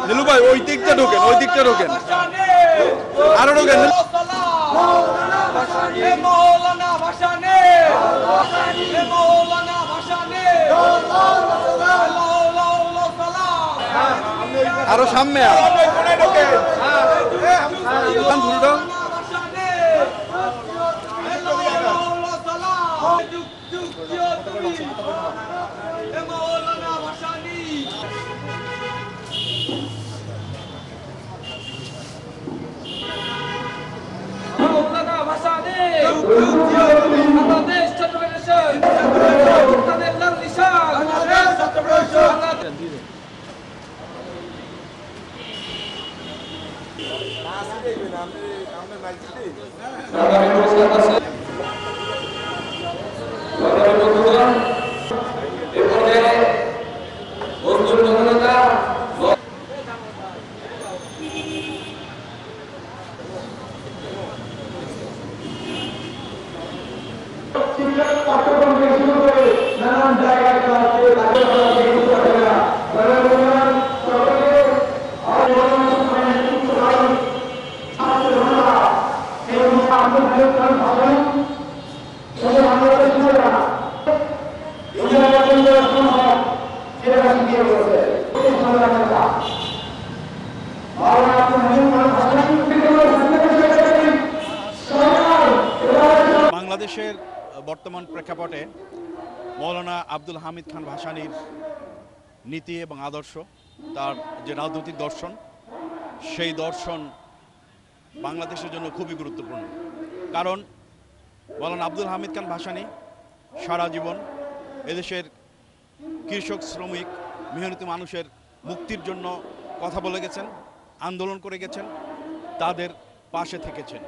নীলু ভাই ওই দিকটা ঢোকেন, ওই দিকটা ঢোকেন, আরো ঢোকেন। আরো সামনে নানান জায়গায় বাংলাদেশের বর্তমান প্রেক্ষাপটে মৌলানা আব্দুল হামিদ খান ভাসানীর নীতি এবং আদর্শ, তার যে রাজনৈতিক দর্শন, সেই দর্শন বাংলাদেশের জন্য খুবই গুরুত্বপূর্ণ। কারণ মৌলানা আব্দুল হামিদ খান ভাসানী সারা জীবন এদেশের কৃষক, শ্রমিক, মেহনতি মানুষের মুক্তির জন্য কথা বলে গেছেন, আন্দোলন করে গেছেন, তাদের পাশে থেকেছেন।